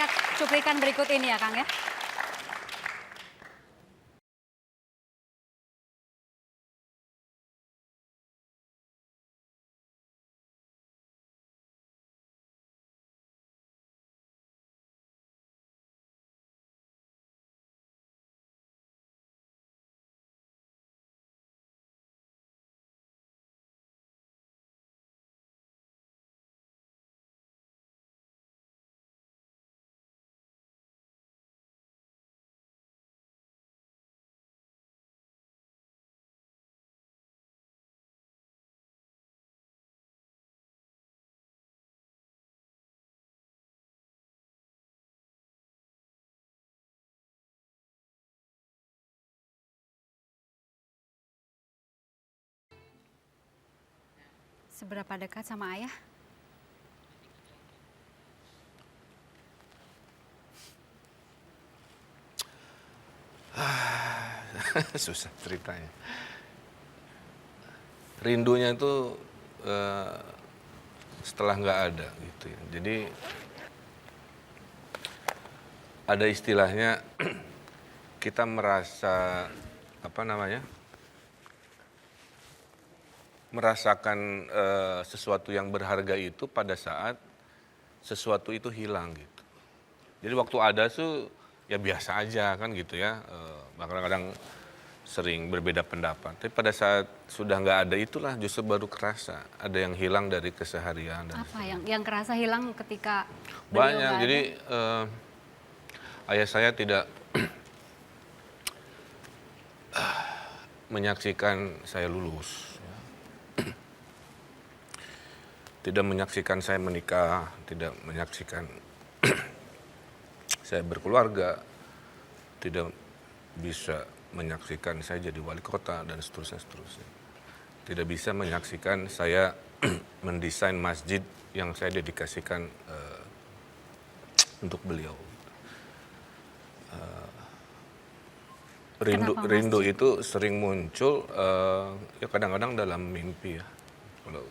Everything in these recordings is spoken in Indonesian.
lihat cuplikan berikut ini ya, Kang ya. Seberapa dekat sama ayah? Susah ceritanya. Rindunya itu setelah nggak ada gitu ya. Jadi ada istilahnya kita merasa apa namanya? Merasakan sesuatu yang berharga itu pada saat sesuatu itu hilang gitu. Jadi waktu ada tuh ya biasa aja kan gitu ya. Kadang-kadang sering berbeda pendapat. Tapi pada saat sudah nggak ada itulah justru baru kerasa ada yang hilang dari keseharian. Dan Apa yang kerasa hilang ketika beliau banyak. nggak ada? Jadi ayah saya tidak menyaksikan saya lulus. Tidak menyaksikan saya menikah, tidak menyaksikan saya berkeluarga, tidak bisa menyaksikan saya jadi wali kota dan seterusnya. Tidak bisa menyaksikan saya mendesain masjid yang saya dedikasikan untuk beliau. Rindu itu sering muncul ya kadang-kadang dalam mimpi ya. Kalau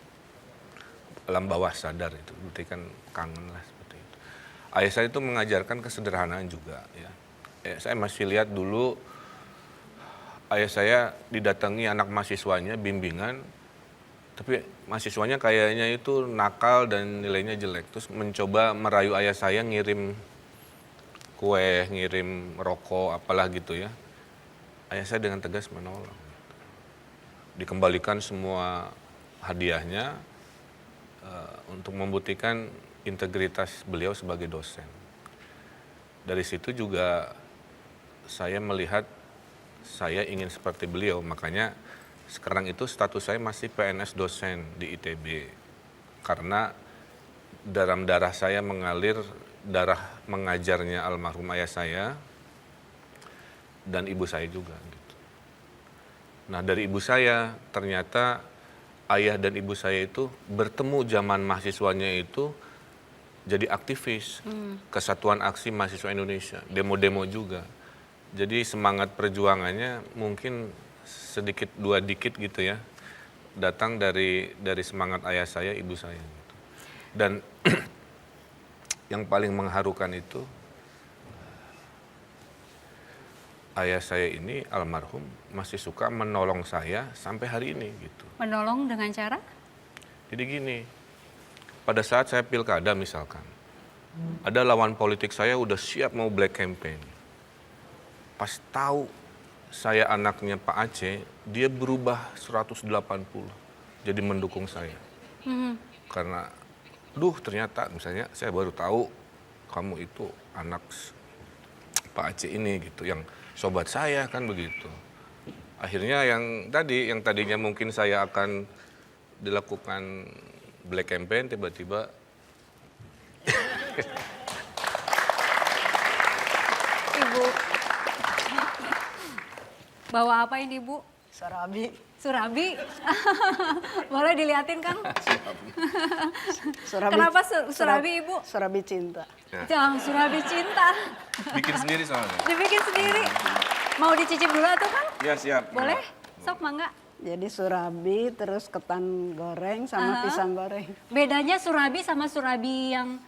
alam bawah sadar itu berarti kan kangen lah seperti itu. Ayah saya itu mengajarkan kesederhanaan juga ya. Saya masih lihat dulu ayah saya didatangi anak mahasiswanya bimbingan, tapi mahasiswanya kayaknya itu nakal dan nilainya jelek. Terus mencoba merayu ayah saya ngirim kue, ngirim rokok, apalah gitu ya. Ayah saya dengan tegas menolak. Dikembalikan semua hadiahnya untuk membuktikan integritas beliau sebagai dosen. Dari situ juga saya melihat saya ingin seperti beliau, makanya sekarang itu status saya masih PNS dosen di ITB. Karena dalam darah saya mengalir darah mengajarnya almarhum ayah saya dan ibu saya juga. Gitu. Nah dari ibu saya ternyata ayah dan ibu saya itu bertemu zaman mahasiswanya itu jadi aktivis Kesatuan Aksi Mahasiswa Indonesia, demo-demo juga. Jadi semangat perjuangannya mungkin sedikit dua dikit gitu ya, datang dari semangat ayah saya, ibu saya. Gitu. Dan yang paling mengharukan itu ayah saya ini almarhum masih suka menolong saya sampai hari ini gitu. Menolong dengan cara? Jadi gini, pada saat saya pilkada misalkan, ada lawan politik saya udah siap mau black campaign. Pas tahu saya anaknya Pak Aceh, dia berubah 180, jadi mendukung saya. Karena, ternyata misalnya saya baru tahu kamu itu anak Pak Aceh ini gitu, yang sobat saya kan begitu. Akhirnya yang tadinya mungkin saya akan dilakukan black campaign, tiba-tiba Ibu bawa apa ini, Bu? Surabi. Surabi? Boleh dilihatin, Kang? Surabi. Kenapa surabi, Ibu? Surabi cinta. Jangan surabi cinta. bikin sendiri soalnya. Dibikin sendiri. Mau dicicip dulu atau Kang? Ya siap. Boleh? Sok, mangga. Jadi surabi, terus ketan goreng sama pisang goreng. Bedanya surabi sama surabi yang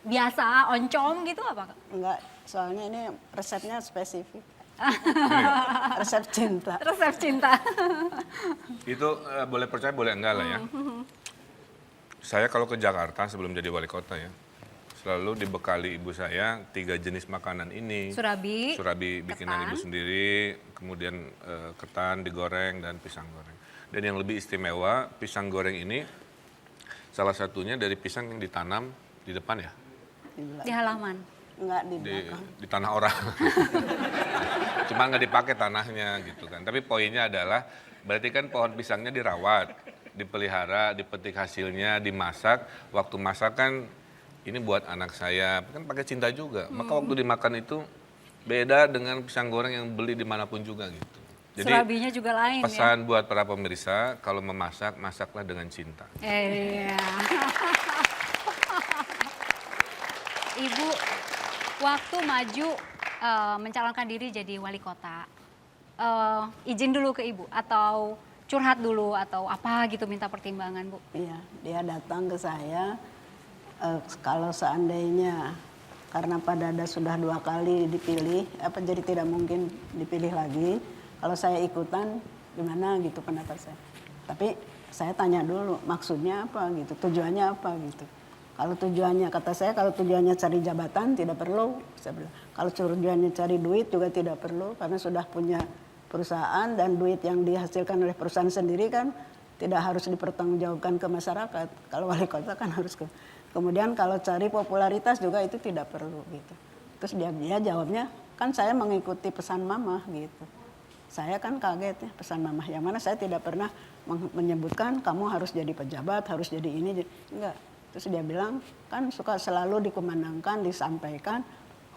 biasa, oncom gitu apa Kak? Enggak, soalnya ini resepnya spesifik. Resep cinta. Resep cinta. Itu boleh percaya boleh enggak lah ya. Saya kalau ke Jakarta sebelum jadi wali kota ya, selalu dibekali ibu saya 3 jenis makanan ini. Surabi, bikinan ketan. ibu sendiri, kemudian ketan digoreng dan pisang goreng. Dan yang lebih istimewa, pisang goreng ini salah satunya dari pisang yang ditanam di depan ya, Di Di halaman. Enggak di di, belakang. di tanah orang. Cuma nggak dipakai tanahnya gitu kan. Tapi poinnya adalah berarti kan pohon pisangnya dirawat, dipelihara, dipetik hasilnya, dimasak. Waktu masak kan ini buat anak saya, kan pakai cinta juga. Maka waktu dimakan itu beda dengan pisang goreng yang beli dimanapun juga gitu. Jadi Surabinya juga lain ya. pesan buat para pemirsa, kalau memasak, masaklah dengan cinta. Iya. Ibu waktu maju mencalonkan diri jadi wali kota, izin dulu ke Ibu atau curhat dulu atau apa gitu minta pertimbangan Bu? Iya, dia datang ke saya. Kalau seandainya karena Pak Dada sudah 2 kali dipilih, apa jadi tidak mungkin dipilih lagi. Kalau saya ikutan, gimana gitu pendapat saya. Tapi saya tanya dulu, maksudnya apa gitu, tujuannya apa gitu. Kalau tujuannya, kata saya, kalau tujuannya cari jabatan tidak perlu. Saya bilang, kalau tujuannya cari duit juga tidak perlu, karena sudah punya perusahaan dan duit yang dihasilkan oleh perusahaan sendiri kan tidak harus dipertanggungjawabkan ke masyarakat. Kalau wali kota kan harus ke. Kemudian kalau cari popularitas juga itu tidak perlu gitu. Terus dia jawabnya, kan saya mengikuti pesan mama gitu. Saya kan kaget ya pesan mama, yang mana saya tidak pernah menyebutkan kamu harus jadi pejabat, harus jadi ini, enggak. Terus dia bilang, kan suka selalu dikumandangkan, disampaikan,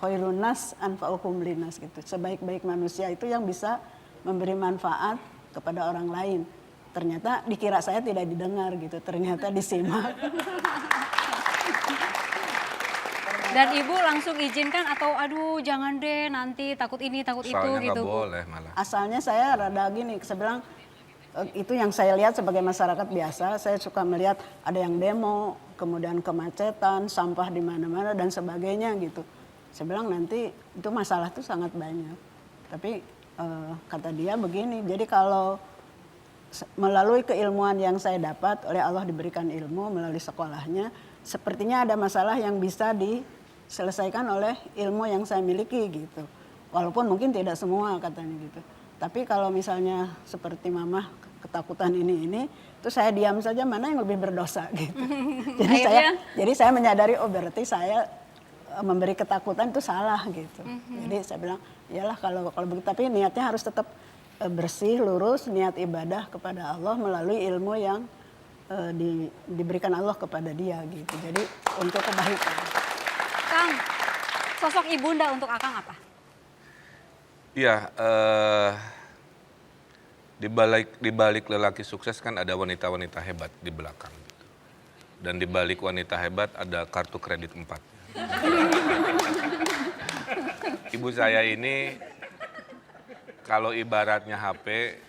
khairun nas anfa'uhum linas gitu. Sebaik-baik manusia itu yang bisa memberi manfaat kepada orang lain. Ternyata dikira saya tidak didengar gitu, ternyata disimak. Dan Ibu langsung izinkan atau aduh jangan deh nanti takut ini takut itu Soalnya gitu nggak Bu? boleh malah. Asalnya saya rada gini, saya bilang itu yang saya lihat sebagai masyarakat biasa, saya suka melihat ada yang demo, kemudian kemacetan, sampah di mana-mana dan sebagainya gitu. Saya bilang nanti itu masalah tuh sangat banyak. Tapi kata dia begini, jadi kalau melalui keilmuan yang saya dapat, oleh Allah diberikan ilmu melalui sekolahnya, sepertinya ada masalah yang bisa diselesaikan oleh ilmu yang saya miliki gitu. Walaupun mungkin tidak semua katanya gitu. Tapi kalau misalnya seperti mama ketakutan ini, itu saya diam saja, mana yang lebih berdosa gitu. Jadi saya menyadari, oh berarti saya memberi ketakutan itu salah gitu. Jadi saya bilang, iyalah kalau begitu, tapi niatnya harus tetap bersih, lurus, niat ibadah kepada Allah melalui ilmu yang diberikan Allah kepada dia gitu. Jadi untuk kebaikan. Kang, sosok ibunda untuk Akang apa? Iya, di balik lelaki sukses kan ada wanita-wanita hebat di belakang. Dan di balik wanita hebat ada kartu kredit 4. Ibu saya ini kalau ibaratnya HP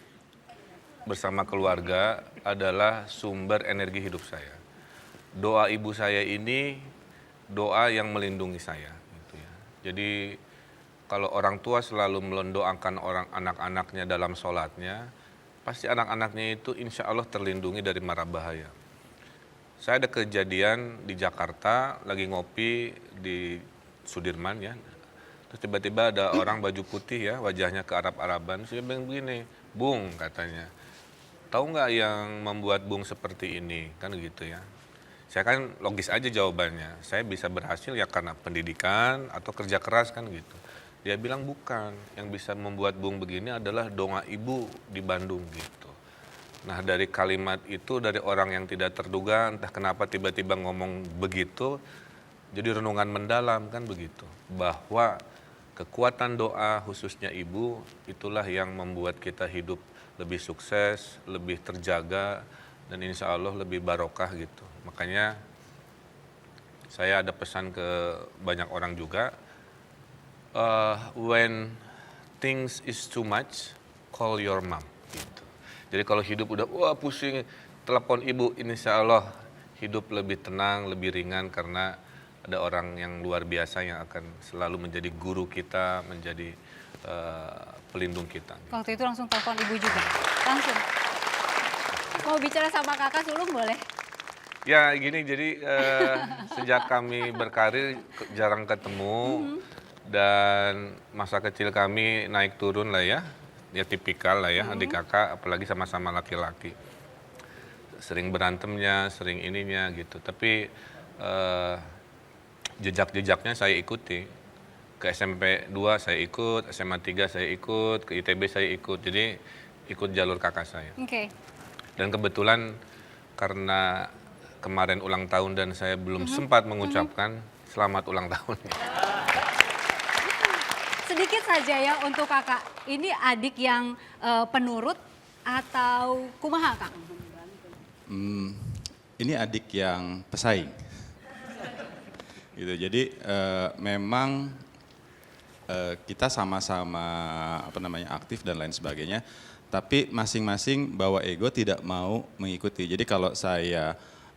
bersama keluarga adalah sumber energi hidup saya. Doa ibu saya ini doa yang melindungi saya. Gitu ya. Jadi kalau orang tua selalu mendoakan anak-anaknya dalam sholatnya, pasti anak-anaknya itu insya Allah terlindungi dari mara bahaya. Saya ada kejadian di Jakarta, lagi ngopi di Sudirman ya. Terus tiba-tiba ada orang baju putih ya, wajahnya ke Arab-Araban. Saya bilang begini, Bung katanya, tahu nggak yang membuat Bung seperti ini? Kan gitu ya. Saya kan logis aja jawabannya. Saya bisa berhasil ya karena pendidikan atau kerja keras kan gitu. Dia bilang bukan, yang bisa membuat Bung begini adalah doa ibu di Bandung gitu. Nah dari kalimat itu, dari orang yang tidak terduga, entah kenapa tiba-tiba ngomong begitu, jadi renungan mendalam kan begitu. Bahwa kekuatan doa khususnya ibu, itulah yang membuat kita hidup lebih sukses, lebih terjaga, dan insya Allah lebih barokah gitu. Makanya saya ada pesan ke banyak orang juga, when things is too much, call your mom. Gitu. Jadi kalau hidup udah wah pusing, telepon ibu, insya Allah hidup lebih tenang, lebih ringan karena ada orang yang luar biasa yang akan selalu menjadi guru kita, menjadi pelindung kita. Waktu itu langsung telepon ibu juga, langsung. Mau bicara sama kakak sulung boleh? Ya gini, jadi sejak kami berkarir jarang ketemu dan masa kecil kami naik turun lah ya tipikal lah ya adik kakak, apalagi sama-sama laki-laki. Sering berantemnya, sering ininya gitu. Tapi jejak-jejaknya saya ikuti. Ke SMP 2 saya ikut, SMA 3 saya ikut, ke ITB saya ikut. Jadi ikut jalur kakak saya. Oke. Dan kebetulan karena kemarin ulang tahun dan saya belum sempat mengucapkan selamat ulang tahun. Sedikit saja ya untuk kakak, ini adik yang penurut atau kumaha Kang? Ini adik yang pesaing. Gitu. Jadi memang kita sama-sama aktif dan lain sebagainya, tapi masing-masing bawa ego tidak mau mengikuti. Jadi kalau saya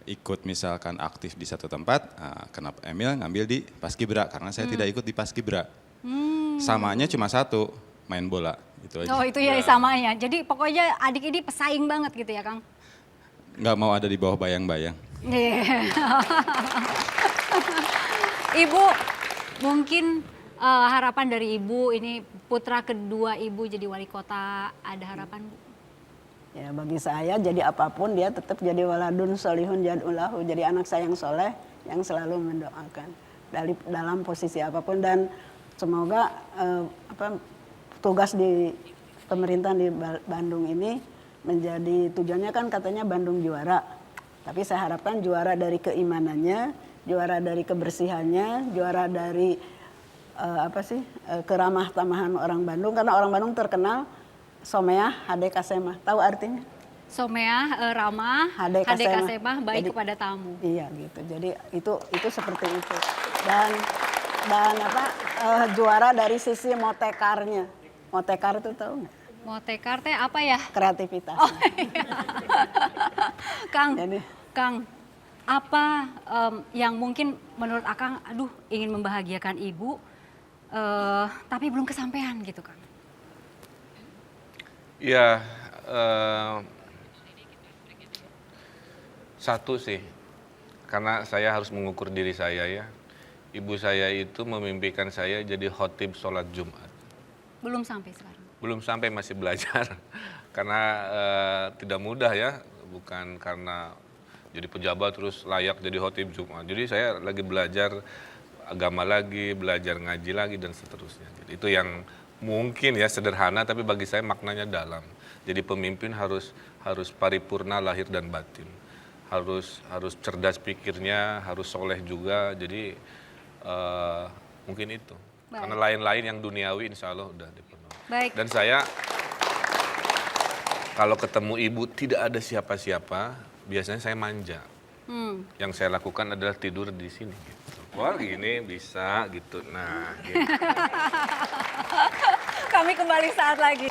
ikut misalkan aktif di satu tempat, kenapa Emil ngambil di Paskibra karena saya tidak ikut di Paskibra. Samanya cuma satu, main bola gitu aja. Oh itu ya samanya. Jadi pokoknya adik ini pesaing banget gitu ya Kang? Nggak mau ada di bawah bayang-bayang. Ibu, mungkin harapan dari Ibu, ini putra kedua Ibu jadi wali kota, ada harapan Bu? Ya bagi saya jadi apapun dia tetap jadi waladun solihun jad'ulahu, jadi anak saya yang soleh yang selalu mendoakan dalam posisi apapun, dan semoga tugas di pemerintahan di Bandung ini menjadi tujuannya kan katanya Bandung juara, tapi saya harapkan juara dari keimanannya, juara dari kebersihannya, juara dari keramah tamahan orang Bandung, karena orang Bandung terkenal someah hade kasemah, tahu artinya? Someah, ramah, hade kasemah, baik jadi, kepada tamu. Iya gitu. Jadi itu seperti itu. Dan juara dari sisi motekarnya. Motekar itu tahu nggak? Motekar teh apa ya? Kreativitas. Oh, iya. Kang, apa yang mungkin menurut Akang, aduh ingin membahagiakan ibu, tapi belum kesampaian gitu Kang? Ya, satu sih, karena saya harus mengukur diri saya ya. Ibu saya itu memimpikan saya jadi khotib sholat Jumat. Belum sampai sekarang? Belum sampai, masih belajar. Karena tidak mudah ya, bukan karena jadi pejabat terus layak jadi khotib Jumat. Jadi saya lagi belajar agama lagi, belajar ngaji lagi dan seterusnya. Jadi itu yang mungkin ya sederhana, tapi bagi saya maknanya dalam. Jadi pemimpin harus paripurna lahir dan batin. Harus cerdas pikirnya, harus soleh juga. Jadi mungkin itu. Baik. Karena lain-lain yang duniawi insya Allah udah dipenuhi. Baik. Dan saya kalau ketemu ibu tidak ada siapa-siapa, biasanya saya manja. Yang saya lakukan adalah tidur di sini. Gitu. Wah gini bisa gitu. Nah. Gitu. Kami kembali saat lagi.